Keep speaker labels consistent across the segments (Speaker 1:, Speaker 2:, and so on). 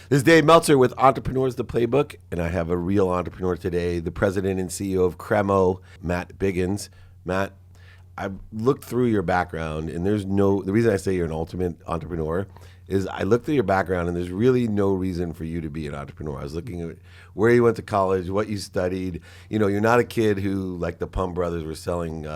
Speaker 1: This is Dave Meltzer with Entrepreneurs, the Playbook, and I have a real entrepreneur today, the president and CEO of Cremo, Matt Biggins. Matt, I've looked through your background, and the reason I say you're an ultimate entrepreneur is I looked through your background, and there's really no reason for you to be an entrepreneur. I was looking at where you went to college, what you studied. You know, you're not a kid who, like the Pum brothers, were selling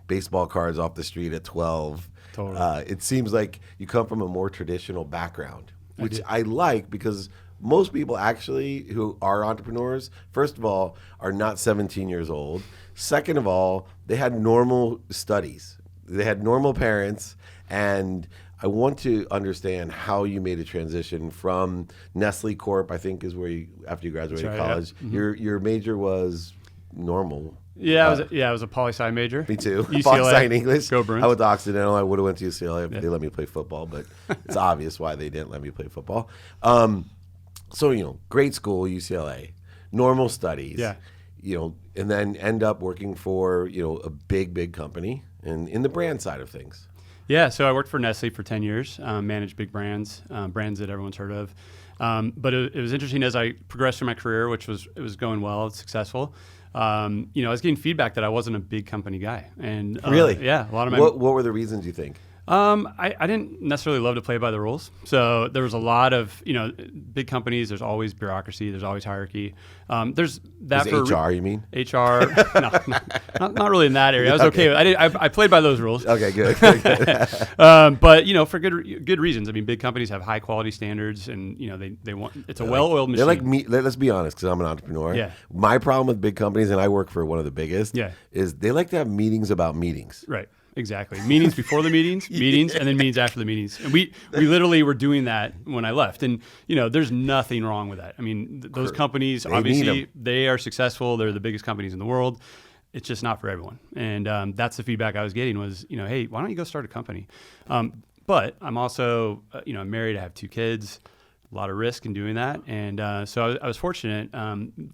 Speaker 1: baseball cards off the street at 12.
Speaker 2: Totally.
Speaker 1: It seems like you come from a more traditional background, which I like because most people actually who are entrepreneurs, first of all, are not 17 years old. Second of all, they had normal studies. They had normal parents, and I want to understand how you made a transition from Nestle Corp, I think is where you, after you graduated college,
Speaker 2: yeah. Mm-hmm.
Speaker 1: your major was normal.
Speaker 2: Yeah, I was a poli-sci major.
Speaker 1: Me too.
Speaker 2: UCLA.
Speaker 1: Poli-sci and English.
Speaker 2: Go Bruins.
Speaker 1: I went to Occidental. I would have went to UCLA if they let me play football, but it's obvious why they didn't let me play football. So, great school, UCLA, normal studies.
Speaker 2: Yeah.
Speaker 1: And then end up working for, a big company and in the brand side of things.
Speaker 2: Yeah, so I worked for Nestle for 10 years, managed big brands, brands that everyone's heard of. But it was interesting as I progressed through my career, it was going well, it's successful. I was getting feedback that I wasn't a big company guy. And
Speaker 1: really?
Speaker 2: Yeah, a lot of my...
Speaker 1: What were the reasons you think?
Speaker 2: I didn't necessarily love to play by the rules. So there was a lot of, big companies, there's always bureaucracy, there's always hierarchy. There's that
Speaker 1: for HR, you mean?
Speaker 2: HR, no, not really in that area. I was okay with I played by those rules.
Speaker 1: Okay, good.
Speaker 2: But, for good reasons. I mean, big companies have high quality standards and, they want, it's a well-oiled machine.
Speaker 1: They're like me, let's be honest, because I'm an entrepreneur.
Speaker 2: Yeah.
Speaker 1: My problem with big companies, and I work for one of the biggest, is they like to have meetings about meetings.
Speaker 2: Right. Exactly. Meetings before the meetings, meetings, and then meetings after the meetings. And we literally were doing that when I left. And, there's nothing wrong with that. I mean, those companies, obviously, they are successful. They're the biggest companies in the world. It's just not for everyone. And that's the feedback I was getting was, hey, why don't you go start a company? But I'm also, I'm married. I have 2 kids. A lot of risk in doing that. And so I was fortunate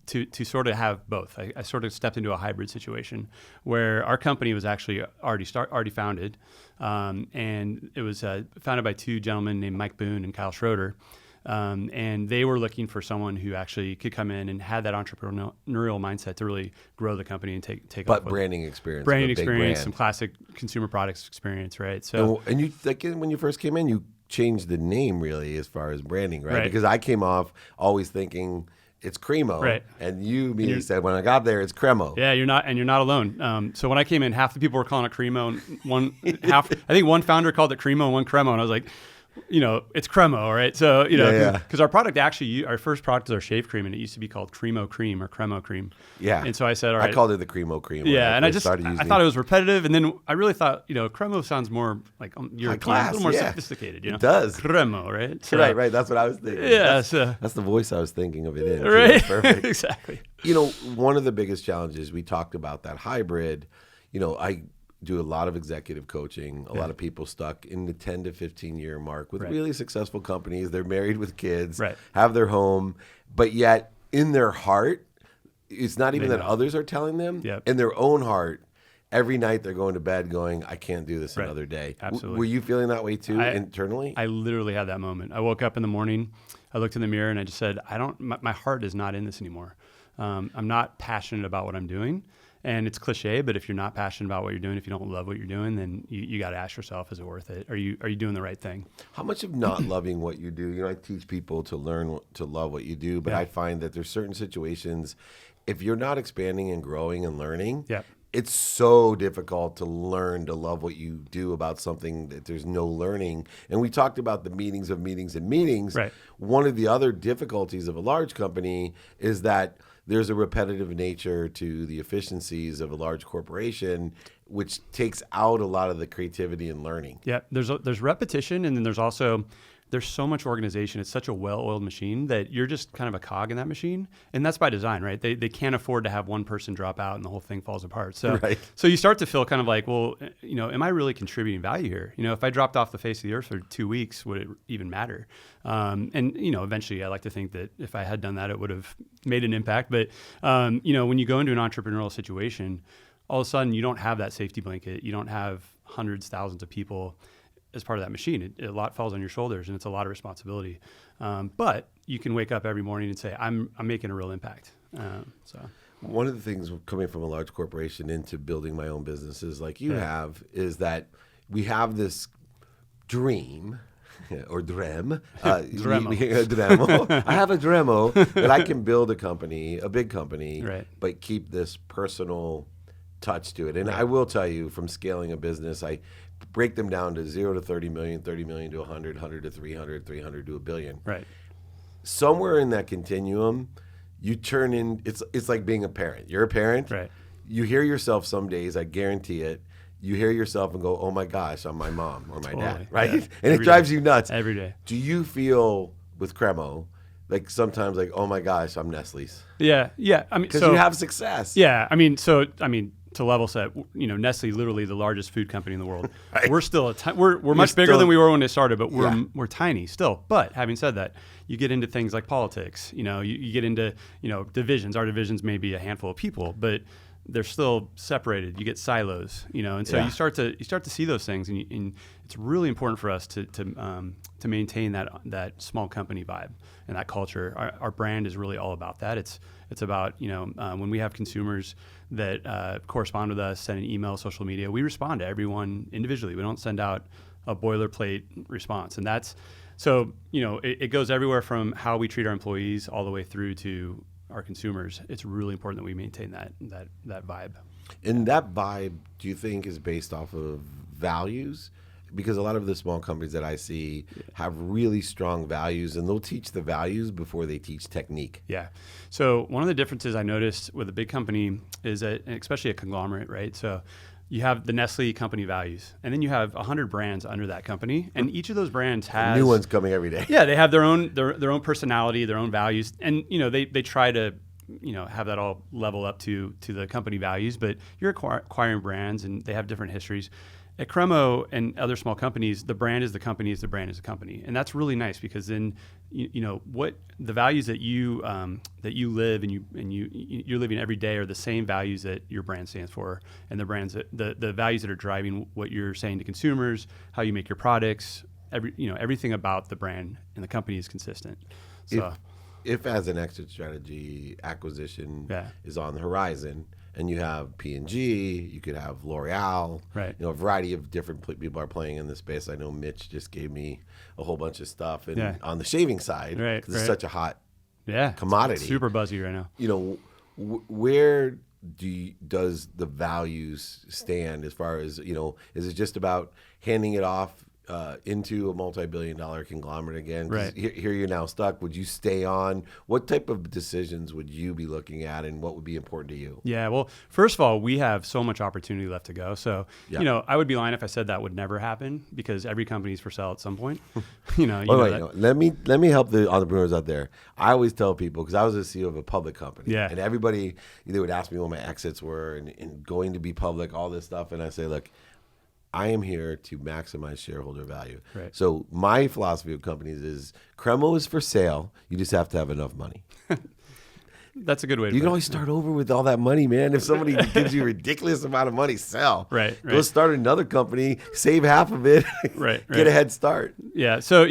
Speaker 2: to sort of have both. I sort of stepped into a hybrid situation where our company was actually already founded. And it was founded by 2 gentlemen named Mike Boone and Kyle Schroeder. And they were looking for someone who actually could come in and had that entrepreneurial mindset to really grow the company and take off.
Speaker 1: But branding experience.
Speaker 2: Branding experience, some classic consumer products experience, right? So,
Speaker 1: and you, like, when you first came in, you changed the name really as far as branding, right? Because I came off always thinking it's Cremo,
Speaker 2: right?
Speaker 1: And you immediately said when I got there it's Cremo.
Speaker 2: Yeah, you're not alone. So when I came in, half the people were calling it Cremo, and I think one founder called it Cremo and one Cremo, and I was like, it's Cremo, right? So, because our product our first product is our shave cream, and it used to be called Cremo Cream or Cremo Cream.
Speaker 1: Yeah.
Speaker 2: And so I said, all right.
Speaker 1: I called it the Cremo Cream.
Speaker 2: Yeah, and I thought it was repetitive, and then I really thought, Cremo sounds more like European,
Speaker 1: class,
Speaker 2: a little more sophisticated,
Speaker 1: It does.
Speaker 2: Cremo, right? So,
Speaker 1: right. That's what I was thinking.
Speaker 2: Yeah.
Speaker 1: That's the voice I was thinking of it in.
Speaker 2: Right.
Speaker 1: Perfect.
Speaker 2: Exactly.
Speaker 1: One of the biggest challenges, we talked about that hybrid, I do a lot of executive coaching, a lot of people stuck in the 10 to 15 year mark with really successful companies. They're married with kids, have their home, but yet in their heart, it's not even that others are telling them. In their own heart, every night they're going to bed going, I can't do this another day.
Speaker 2: Absolutely.
Speaker 1: Were you feeling that way too internally?
Speaker 2: I literally had that moment. I woke up in the morning, I looked in the mirror and I just said, my heart is not in this anymore. I'm not passionate about what I'm doing. And it's cliche, but if you're not passionate about what you're doing, if you don't love what you're doing, then you got to ask yourself, is it worth it? Are you doing the right thing?
Speaker 1: How much of not loving what you do? I teach people to learn to love what you do, but I find that there's certain situations, if you're not expanding and growing and learning, it's so difficult to learn to love what you do about something that there's no learning. And we talked about the meetings of meetings and meetings.
Speaker 2: Right.
Speaker 1: One of the other difficulties of a large company is that there's a repetitive nature to the efficiencies of a large corporation, which takes out a lot of the creativity and learning.
Speaker 2: Yeah, there's repetition, and then there's so much organization. It's such a well-oiled machine that you're just kind of a cog in that machine, and that's by design, right? They can't afford to have one person drop out and the whole thing falls apart. So so you start to feel kind of like, well, am I really contributing value here? If I dropped off the face of the earth for 2 weeks, would it even matter? And eventually, I like to think that if I had done that, it would have made an impact. But when you go into an entrepreneurial situation, all of a sudden you don't have that safety blanket. You don't have hundreds, thousands of people as part of that machine. A lot falls on your shoulders, and it's a lot of responsibility. But you can wake up every morning and say, I'm making a real impact. So
Speaker 1: one of the things coming from a large corporation into building my own businesses like you have is that we have this dream or drem.
Speaker 2: Dremo.
Speaker 1: I have a dremo that I can build a company, a big company,
Speaker 2: Right.
Speaker 1: but keep this personal touch to it. And I will tell you, from scaling a business, I break them down to 0 to 30 million, 30 million to 100, 100 to 300, 300 to a billion.
Speaker 2: Right.
Speaker 1: Somewhere in that continuum, you turn in, it's like being a parent. You're a parent.
Speaker 2: Right.
Speaker 1: You hear yourself some days, I guarantee it. You hear yourself and go, oh my gosh, I'm my mom or my dad, right?
Speaker 2: Yeah.
Speaker 1: And it drives you nuts.
Speaker 2: Every day.
Speaker 1: Do you feel with Cremo, like sometimes like, oh my gosh, I'm Nestle's?
Speaker 2: Yeah. Yeah. I mean,
Speaker 1: Because you have success.
Speaker 2: Yeah. I mean, to level set, Nestle, literally the largest food company in the world.
Speaker 1: Right.
Speaker 2: We're still we're much bigger than we were when they started, but we're tiny still. But having said that, you get into things like politics. You get into divisions. Our divisions may be a handful of people, but they're still separated. You get silos, and so you start to see those things, and it's really important for us to maintain that small company vibe and that culture. Our brand is really all about that. It's about when we have consumers that correspond with us, send an email, social media, we respond to everyone individually. We don't send out a boilerplate response, and that's so it goes everywhere from how we treat our employees all the way through to our consumers. It's really important that we maintain that vibe.
Speaker 1: And that vibe, do you think, is based off of values? Because a lot of the small companies that I see have really strong values, and they'll teach the values before they teach technique.
Speaker 2: Yeah. So one of the differences I noticed with a big company is that, especially a conglomerate, right? So you have the Nestle company values, and then you have 100 brands under that company, and each of those brands has
Speaker 1: new ones coming every day.
Speaker 2: Yeah, they have their own personality, their own values, and they try to have that all level up to the company values. But you're acquiring brands, and they have different histories. At Cremo and other small companies, the brand is the company, is the brand is the company, and that's really nice because then what the values that you live and you're living every day are the same values that your brand stands for, and the values that are driving what you're saying to consumers, how you make your products, everything about the brand and the company is consistent. So
Speaker 1: if as an exit strategy, acquisition is on the horizon, and you have P&G, you could have L'Oreal,
Speaker 2: right?
Speaker 1: A variety of different people are playing in this space. I know Mitch just gave me a whole bunch of stuff, and on the shaving side, because it's such a hot commodity,
Speaker 2: it's super buzzy right now.
Speaker 1: Where does the values stand as far as is it just about handing it off into a multi-billion-dollar conglomerate again?
Speaker 2: Right.
Speaker 1: Here you're now stuck. Would you stay on? What type of decisions would you be looking at, and what would be important to you?
Speaker 2: Yeah, well, first of all, we have so much opportunity left to go. So, I would be lying if I said that would never happen, because every company is for sale at some point.
Speaker 1: Let me help the entrepreneurs out there. I always tell people, because I was the CEO of a public company, and everybody, they would ask me what my exits were and going to be public, all this stuff, and I say, look, I am here to maximize shareholder value.
Speaker 2: Right.
Speaker 1: So my philosophy of companies is Cremo is for sale. You just have to have enough money.
Speaker 2: That's a good way to
Speaker 1: You can always start over with all that money, man. If somebody gives you a ridiculous amount of money, sell.
Speaker 2: Right.
Speaker 1: Go start another company, save half of it, get a head start.
Speaker 2: Yeah. So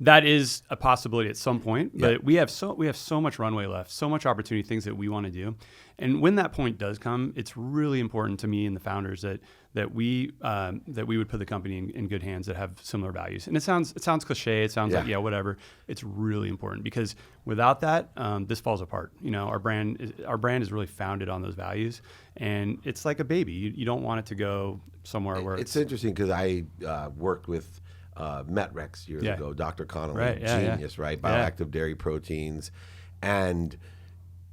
Speaker 2: that is a possibility at some point, but we have so much runway left, so much opportunity, things that we want to do. And when that point does come, it's really important to me and the founders that we would put the company in good hands that have similar values. And it sounds cliche. It sounds like whatever. It's really important, because without that, this falls apart. Our brand is really founded on those values, and it's like a baby. You don't want it to go somewhere where
Speaker 1: it's interesting, because I worked with Metrex years ago, Dr. Connolly, genius, right? Bioactive dairy proteins, and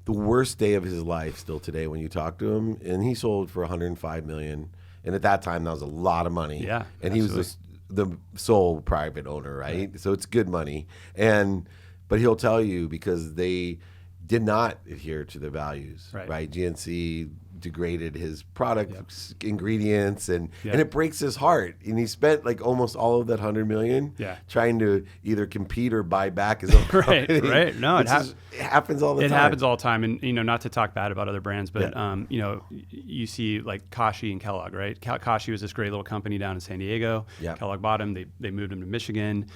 Speaker 1: the worst day of his life still today when you talk to him, and he sold for $105 million. And at that time, that was a lot of money.
Speaker 2: Yeah,
Speaker 1: and he was the sole private owner, right? So it's good money. But he'll tell you, because they did not adhere to their values, right? GNC degraded his product ingredients, and it breaks his heart. And he spent like almost all of that $100 million trying to either compete or buy back his own company.
Speaker 2: Right. No, it
Speaker 1: happens all the time.
Speaker 2: It happens all the time, and not to talk bad about other brands, but you see like Kashi and Kellogg, right? Kashi was this great little company down in San Diego. Kellogg bought them. They moved them to Michigan.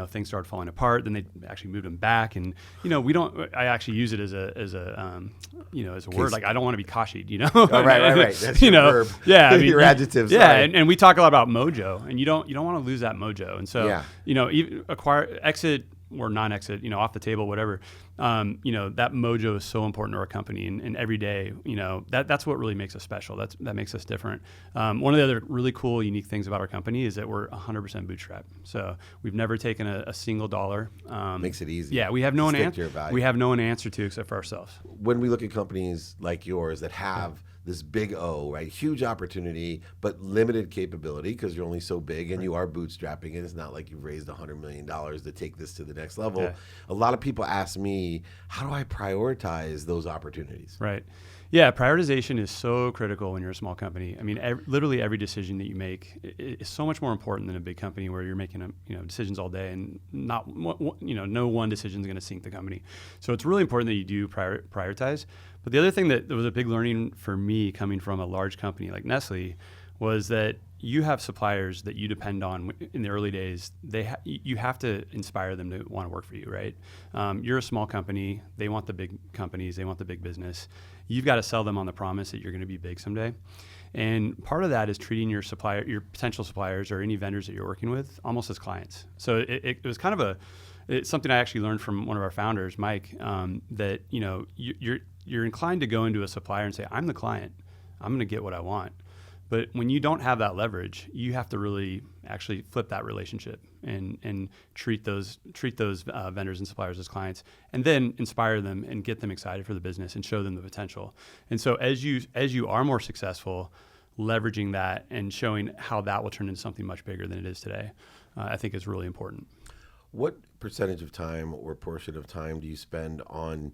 Speaker 2: things started falling apart. Then they actually moved them back, and I actually use it as a word. Like, I don't want to be kashied,
Speaker 1: Oh, right. That's your verb.
Speaker 2: Yeah, I mean,
Speaker 1: your adjectives.
Speaker 2: Yeah, and we talk a lot about mojo, and you don't want to lose that mojo. And so even exit or non-exit, off the table, whatever. That mojo is so important to our company, and every day, that's what really makes us special. That makes us different. One of the other really cool, unique things about our company is that we're 100% bootstrap. So we've never taken a single dollar.
Speaker 1: Makes it easy.
Speaker 2: Yeah, we have no one to answer to except for ourselves.
Speaker 1: When we look at companies like yours that have this big O, right? Huge opportunity, but limited capability because you're only so big and you are bootstrapping it. It's not like you've raised $100 million to take this to the next level.
Speaker 2: Yeah.
Speaker 1: A lot of people ask me, how do I prioritize those opportunities?
Speaker 2: Right. Yeah, prioritization is so critical when you're a small company. I mean, literally every decision that you make is so much more important than a big company where you're making decisions all day, and no one decision is going to sink the company. So it's really important that you do prioritize. But the other thing that was a big learning for me coming from a large company like Nestle was that you have suppliers that you depend on in the early days. You have to inspire them to want to work for you, right? You're a small company. They want the big companies. They want the big business. You've got to sell them on the promise that you're going to be big someday. And part of that is treating your potential suppliers or any vendors that you're working with almost as clients. So it was kind of it's something I actually learned from one of our founders, Mike, that you're inclined to go into a supplier and say, I'm the client. I'm going to get what I want. But when you don't have that leverage, you have to really actually flip that relationship and treat those vendors and suppliers as clients, and then inspire them and get them excited for the business and show them the potential. And so as you are more successful, leveraging that and showing how that will turn into something much bigger than it is today, I think is really important.
Speaker 1: What percentage of time or portion of time do you spend on,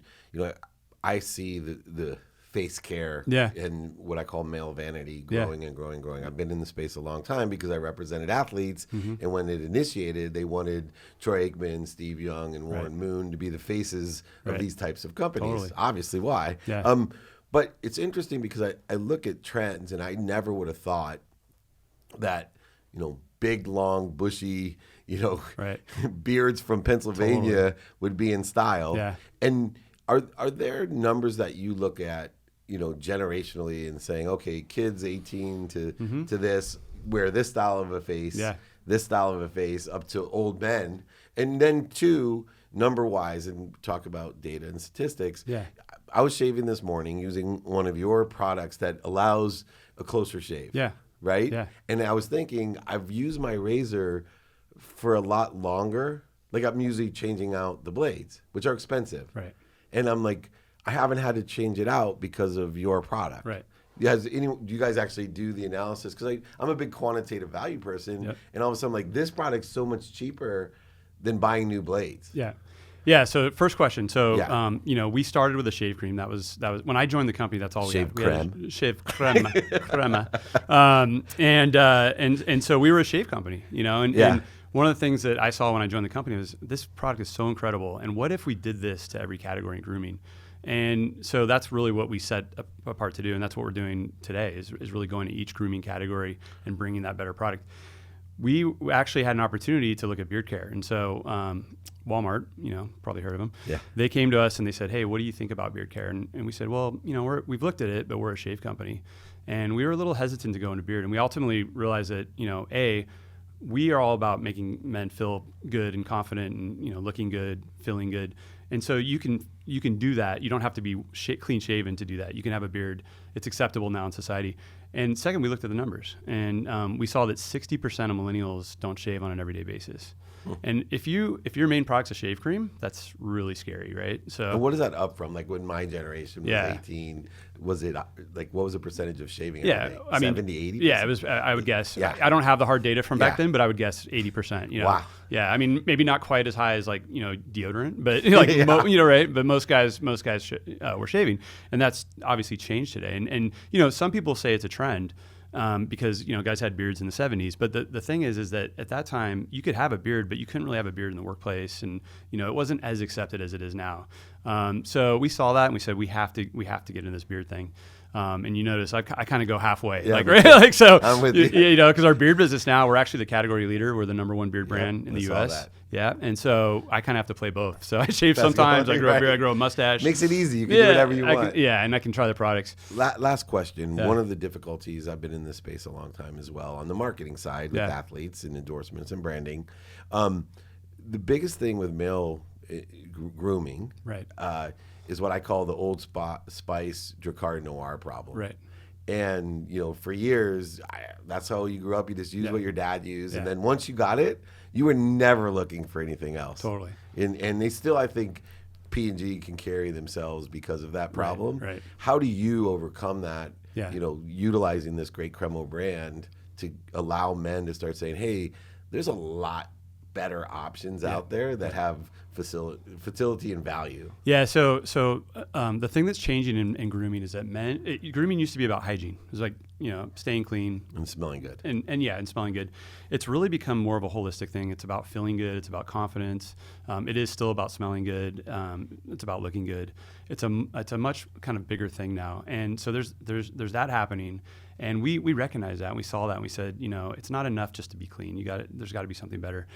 Speaker 1: I see the face care and what I call male vanity growing and growing and growing. I've been in the space a long time because I represented athletes, and when it initiated, they wanted Troy Aikman, Steve Young, and Warren Moon to be the faces of these types of companies.
Speaker 2: Totally.
Speaker 1: Obviously, why?
Speaker 2: Yeah.
Speaker 1: But it's interesting because I look at trends, and I never would have thought that, big, long, bushy, beards from Pennsylvania would be in style.
Speaker 2: Yeah.
Speaker 1: And are there numbers that you look at, generationally and saying, okay, kids 18 to this wear this style of a face, this style of a face, up to old men, and then two, number wise, and talk about data and statistics.
Speaker 2: Yeah.
Speaker 1: I was shaving this morning using one of your products that allows a closer shave.
Speaker 2: Yeah.
Speaker 1: Right?
Speaker 2: Yeah.
Speaker 1: And I was thinking, I've used my razor for a lot longer. Like, I'm usually changing out the blades, which are expensive.
Speaker 2: Right.
Speaker 1: And I'm like, I haven't had to change it out because of your product.
Speaker 2: Right.
Speaker 1: Do you guys actually do the analysis? Because I'm a big quantitative value person, and all of a sudden, like, this product's so much cheaper than buying new blades.
Speaker 2: Yeah. Yeah. So first question. So, we started with a shave cream. That was when I joined the company. That's all we had. Shave creme. And so we were a shave company, and one of the things that I saw when I joined the company was this product is so incredible. And what if we did this to every category in grooming? And so that's really what we set apart to do. And that's what we're doing today is really going to each grooming category and bringing that better product. We actually had an opportunity to look at beard care. And so Walmart, probably heard of them.
Speaker 1: Yeah.
Speaker 2: They came to us and they said, hey, what do you think about beard care? And we said, well, we've looked at it, but we're a shave company. And we were a little hesitant to go into beard. And we ultimately realized that, we are all about making men feel good and confident and, looking good, feeling good. And so you can do that. You don't have to be clean shaven to do that. You can have a beard. It's acceptable now in society. And second, we looked at the numbers, and we saw that 60% of millennials don't shave on an everyday basis. And if your main product's a shave cream, that's really scary, right? So,
Speaker 1: and what is that up from? Like, when my generation was 18, was it like, what was the percentage of shaving?
Speaker 2: Yeah, I mean,
Speaker 1: 70, 80%?
Speaker 2: Yeah, it was. I would guess.
Speaker 1: Yeah.
Speaker 2: I don't have the hard data from back then, but I would guess 80%.
Speaker 1: Wow.
Speaker 2: Yeah, I mean, maybe not quite as high as deodorant, but right? But most guys were shaving, and that's obviously changed today. And some people say it's a trend. Because guys had beards in the 70s, but the thing is that at that time you could have a beard, but you couldn't really have a beard in the workplace, and it wasn't as accepted as it is now. So we saw that and we said we have to get into this beard thing. And you notice I kind of go halfway,
Speaker 1: Yeah,
Speaker 2: like, right? Like, so,
Speaker 1: I'm with you.
Speaker 2: you know, because our beard business now, we're actually the category leader. We're the #1 beard brand in the
Speaker 1: I saw
Speaker 2: U.S.
Speaker 1: that.
Speaker 2: Yeah. And so I kind of have to play both. So I shave
Speaker 1: That's
Speaker 2: sometimes, I
Speaker 1: right,
Speaker 2: grow a
Speaker 1: right.
Speaker 2: beard, I grow a mustache.
Speaker 1: Makes it easy. You can do whatever you want.
Speaker 2: And I can try the products.
Speaker 1: Last question.
Speaker 2: Yeah.
Speaker 1: One of the difficulties, I've been in this space a long time as well, on the marketing side with athletes and endorsements and branding. The biggest thing with male grooming,
Speaker 2: Right.
Speaker 1: is what I call the Old Spice Dracarys Noir problem.
Speaker 2: Right.
Speaker 1: And, you know, for years, that's how you grew up. You just used what your dad used.
Speaker 2: Yeah.
Speaker 1: And then once you got it, you were never looking for anything else.
Speaker 2: Totally.
Speaker 1: And they still, I think, P&G can carry themselves because of that problem.
Speaker 2: Right.
Speaker 1: How do you overcome that,
Speaker 2: Yeah.
Speaker 1: you know, utilizing this great Cremo brand to allow men to start saying, hey, there's a lot better options out there that have facility and value.
Speaker 2: Yeah. So the thing that's changing in grooming is that grooming used to be about hygiene. It was like, you know, staying clean
Speaker 1: And smelling good.
Speaker 2: and smelling good. It's really become more of a holistic thing. It's about feeling good. It's about confidence. It is still about smelling good. It's about looking good. It's a much kind of bigger thing now. And so there's that happening. And we recognize that, and we saw that, and we said, you know, it's not enough just to be clean. There's got to be something better.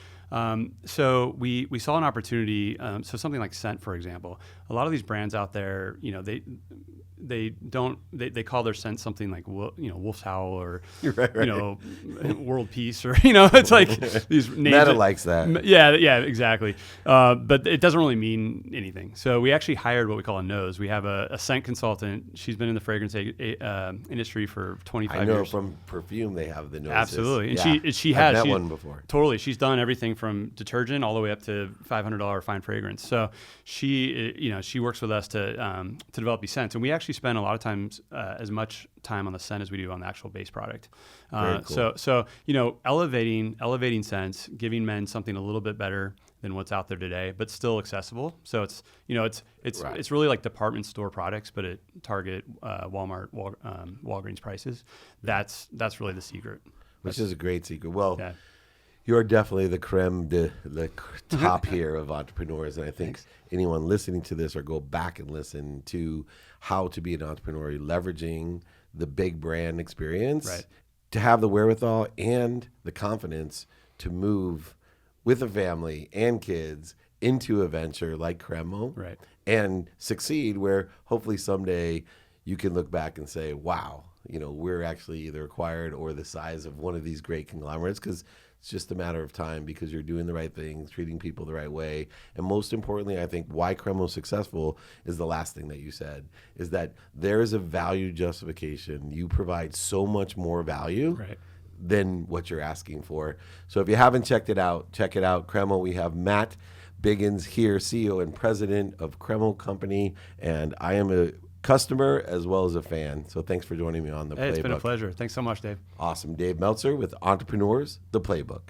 Speaker 2: So we saw an opportunity. So something like scent, for example. A lot of these brands out there, you know, they call their scent something like, you know, Wolf's Howl or
Speaker 1: Right.
Speaker 2: you know, World Peace, or, you know, it's like these names.
Speaker 1: Meta likes that.
Speaker 2: Yeah, exactly. But it doesn't really mean anything. So we actually hired what we call a nose. We have a scent consultant. She's been in the fragrance industry for 25 years.
Speaker 1: I know from perfume they have the noses.
Speaker 2: Absolutely. And
Speaker 1: Yeah.
Speaker 2: she has
Speaker 1: I've met one before.
Speaker 2: Totally. She's done everything from detergent all the way up to $500 fine fragrance. So she works with us to develop these scents. And we actually spend a lot of times as much time on the scent as we do on the actual base product.
Speaker 1: Very cool.
Speaker 2: So you know, elevating scents, giving men something a little bit better than what's out there today, but still accessible. So it's, you know, it's really like department store products, but at Target, Walmart, Walgreens prices. That's really the secret.
Speaker 1: Which is a great secret. Well,
Speaker 2: Yeah.
Speaker 1: you're definitely the creme de the top here of entrepreneurs. And I think anyone listening to this, or go back and listen to how to be an entrepreneur, leveraging the big brand experience,
Speaker 2: Right.
Speaker 1: to have the wherewithal and the confidence to move with a family and kids into a venture like Cremo,
Speaker 2: Right.
Speaker 1: and succeed, where hopefully someday you can look back and say, wow, you know, we're actually either acquired or the size of one of these great conglomerates, because it's just a matter of time, because you're doing the right things, treating people the right way. And most importantly, I think why Cremo's successful is the last thing that you said, is that there is a value justification. You provide so much more value
Speaker 2: Right.
Speaker 1: than what you're asking for. So if you haven't checked it out, check it out. Cremo, we have Matt Biggins here, CEO and President of Cremo Company, and I am a customer as well as a fan. So thanks for joining me on the Playbook.
Speaker 2: It's been a pleasure. Thanks so much, Dave.
Speaker 1: Awesome. Dave Meltzer with Entrepreneurs, the Playbook.